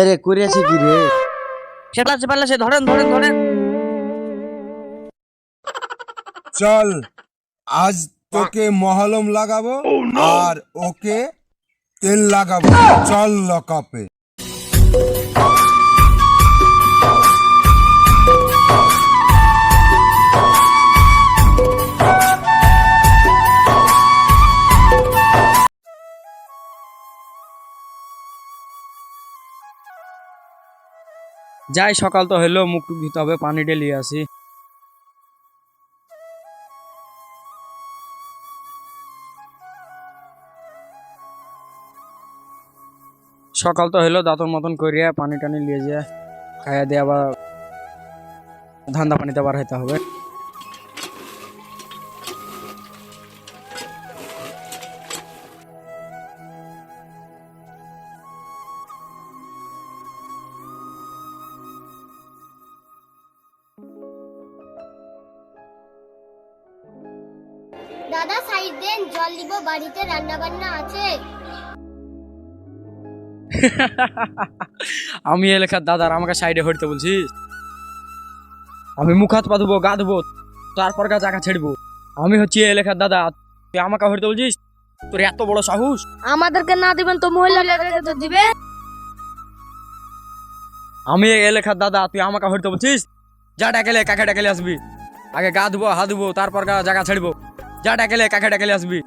আরে করিয়াছে কি রে? পাল্লাছে ধরেন ধরেন ধরেন। চল আজ তোকে মহলম লাগাবো আর ওকে তেল লাগাবো। চল লকআপে। যাই, সকাল তো হইলো, মুখ টুক ধুতে হবে, পানি ঢেলিয়ে আসি। সকাল তো হইলো, দাঁতর মতন করিয়া পানি টানি লিয়ে যায় খাইয়া দিয়ে আবার ধান্দা পানিতে আবার হইতে হবে। দাদা সাইড দেন, জল দিব, বাড়িতে রান্না বান্না আছে। আমি এলাকার দাদার আমাকে সাইডে হইতে বলছিস? আমি মুখ হাত পা ধুবো, গা ধুবো, তারপর গা জায়গা ছেড়বো। আমি হচ্ছি এলাকার দাদা, তুই আমাকে হইতে বলছিস? তোর এত বড় সাহস! আমাদেরকে না দিবেন তো মহিলাদেরকে তো দিবে। আমি এলাকার দাদা, তুই আমাকে হইতে বলছিস? যা ডাকেলে কাকে ডাকেলে আসবি। আগে গা ধুবো, হাত ধুবো, তারপর গা জায়গা ছেড়বো। যা ডাকেলে কাকে ডাকেলে আসবি।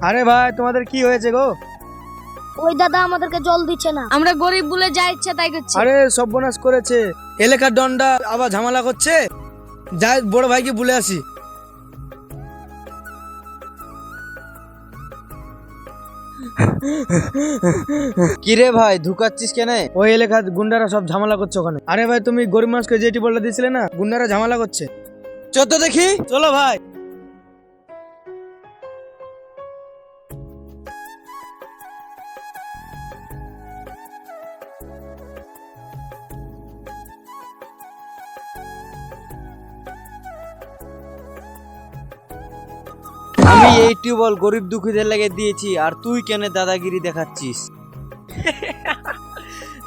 আরে ভাই, তোমাদের কি হয়েছে গো? ওই দাদা আমাদেরকে জল দিচ্ছে না, আমরা গরিব বলে যা ইচ্ছা তাই করছি। আরে সর্বনাশ করেছে, এলাকার ডনটা আবার ঝামেলা করছে। যাই বড় ভাইকে বলে আসি। কিরে ভাই, ধুকাচ্ছিস কেন? ওই এলাকার গুন্ডারা সব ঝামেলা করছে ওখানে। আরে ভাই, তুমি গরিব মানুষকে যেটি বলে দিয়েছিলে না, গুন্ডারা ঝামেলা করছে। চল তো দেখি, চলো ভাই। আমি এই টিউবওয়েল গরিব দুঃখীদের লাগে দিয়েছি, আর তুই কেন দাদাগিরি দেখাচ্ছিস?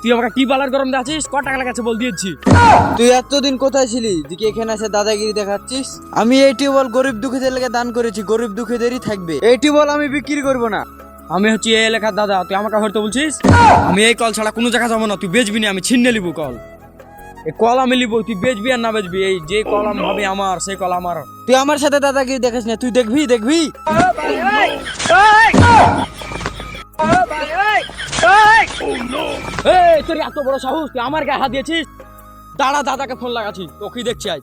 তুই আমাকে কি বালার গরম আছিস? ক টাকা লাগাচ্ছে বল দিয়েছি। তুই এতদিন কোথায় ছিলি দিকে এখানে এসে দাদাগিরি দেখাচ্ছিস? আমি এই টিউবওয়েল গরিব দুঃখীদের লাগে দান করেছি, গরিব দুঃখীদেরই থাকবে। এই টিউবওয়েল আমি বিক্রি করব না। আমি হচ্ছি এই এলাকার দাদা, তুই আমাকে হইতে বলছিস? আমি এই কল ছাড়া কোনো জায়গা যাবো না। তুই বেচবি না, আমি ছিন্নে লিবো কল। এই কল আমি লিবো, তুই বেচবি আর না বেচবি। এই যে কল আমি ভাবি আমার, সেই কল আমার। তুই আমার সাথে দাদাগিরি দেখাস না, তুই দেখবি দেখবি। এই তোর এত বড় সাহস, তুই আমার গায়ে হাত দিয়েছিস? দাঁড়া, দাদাকে ফোন লাগাচ্ছি, তোকেই দেখছি আজ।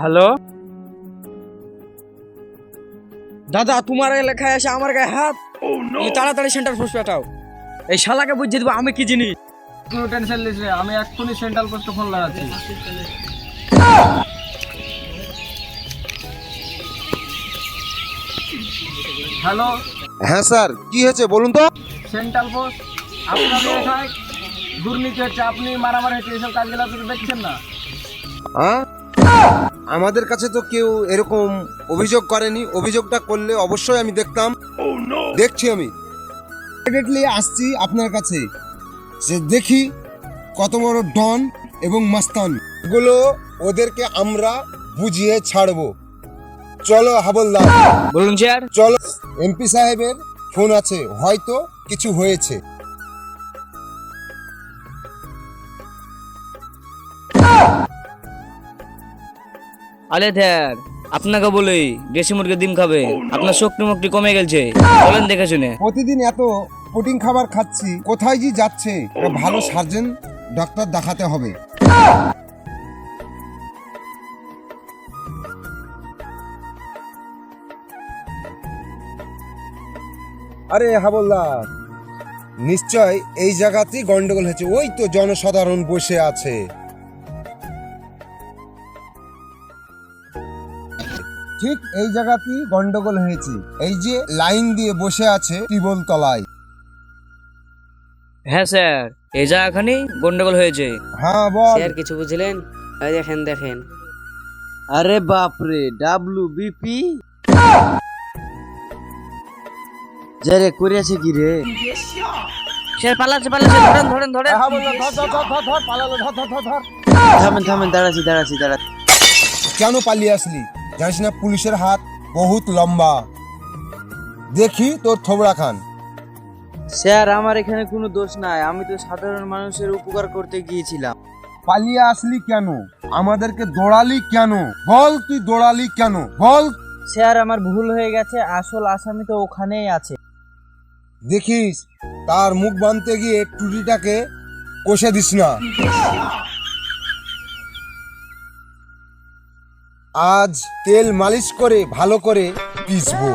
হ্যালো দাদা, তোমার এলাকায় এসে আমার গায়ে হাত? তুমি তাড়াতাড়ি সেন্টার ফোর্স পাঠাও। এই শালাকে বুঝিয়ে দেবো আমি কি জিনিস। কোনো টেনশন নিস না, আমি এক্ষুনি সেন্ট্রাল পোস্টে ফোন লাগাচ্ছি। হ্যালো হ্যাঁ স্যার, কি হয়েছে বলুন তো? সেন্ট্রাল পোস্ট, আপনার এলাকায় দুর্নীতি হচ্ছে, আপনি মারামারি হচ্ছে, এইসব কাজগুলো আপনি দেখছেন না? হ্যাঁ, আমাদের কাছে তো কেউ এরকম অভিযোগ করেনি। অভিযোগটা করলে অবশ্যই আমি দেখতাম। দেখছি, আমি ইমিডিয়েটলি আসছি আপনার কাছে, যে দেখি কত বড় ডন এবং মাস্তান। এগুলো ওদেরকে আমরা বুঝিয়ে ছাড়বো। চলো হাবলদার, বলুন স্যার। চলো। এমপি সাহেবের ফোন আছে, হয়তো কিছু হয়েছে। আরে স্যার, আপনাকে বলি দেশি মুরগির ডিম খাবে, আপনার শক্তি মুক্তি কমে গেছে, চলেন দেখে শুনে। প্রতিদিন এত প্রোটিন খাবার খাচ্ছি, কোথায় যে যাচ্ছে? একটা ভালো সার্জন ডাক্তার দেখাতে হবে। আরে হাবলদার, নিশ্চয় এই জায়গাতেই গন্ডগোল হয়েছে। ওই তো জনসাধারণ বসে আছে। ঠিক এই জায়গাতেই গন্ডগোল হয়েছে। এই যে লাইন দিয়ে বসে আছে টিবল তলায়। হ্যাঁ স্যার এই জায়গাখানি গন্ডগোল হয়েছে। হ্যাঁ বল। স্যার কিছু বুঝলেন? ওই দেখেন দেখেন। আরে বাপরে, WBP যারে করিয়াছে কি রে? স্যার পালাচ্ছে পালাচ্ছে, ধরেন ধরেন ধরেন। হ্যাঁ বললো, ধর ধর ধর ধর ধর, পালালো, ধর ধর ধর ধর। থামেন থামেন, দাঁড়াচ্ছি দাঁড়াচ্ছি দাঁড়াচ্ছি। কেন পালিয়ে আসলি? জানিস না পুলিশের হাত বহুত লম্বা। দেখি তোর থোবড়া খান। স্যার আমার এখানে কোনো দোষ নাই, আমি তো সাধারণ মানুষের উপকার করতে গিয়েছিলাম। পালিয়ে আসলি কেন? আমাদেরকে দৌড়ালি কেন? বল তুই দৌড়ালি কেন? বল। স্যার আমার ভুল হয়ে গেছে, আসল আসামি তো ওখানেই আছে। দেখিস তার মুখ বাঁধতে গিয়ে টুটিটাকে কষে দিস না। আজ তেল মালিশ করে ভালো করে পিসবো।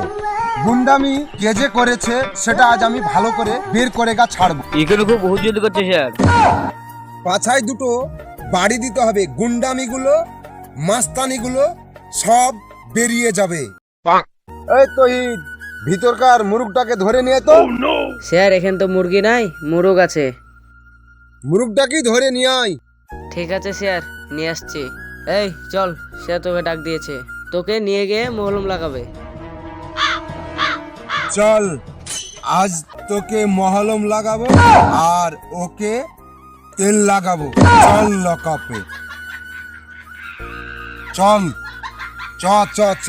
গুন্ডামি কে যে করেছে সেটা আজ আমি ভালো করে বের করে ছাড়বো। এখানে খুব হুজুরি করছে স্যার। পাছায় দুটো বাড়ি দিতে হবে, গুন্ডামিগুলো মাস্তানিগুলো সব বেরিয়ে যাবে। এই তো ভিতরকার মুরুগটাকে ধরে নিয়ে তো। স্যার এখানে তো মুরগি নাই, মুরগ আছে। মুরুগটাকেই ধরে নিয়ে আয়। ঠিক আছে স্যার, নিয়ে আসছি। এই চল, স্যার তোকে ডাক দিয়েছে, তোকে নিয়ে গিয়ে মলম লাগাবে। চল আজ তোকে মহলম লাগাবো আর ওকে তেল লাগাবো। চল লকআপে চল। চ চ চ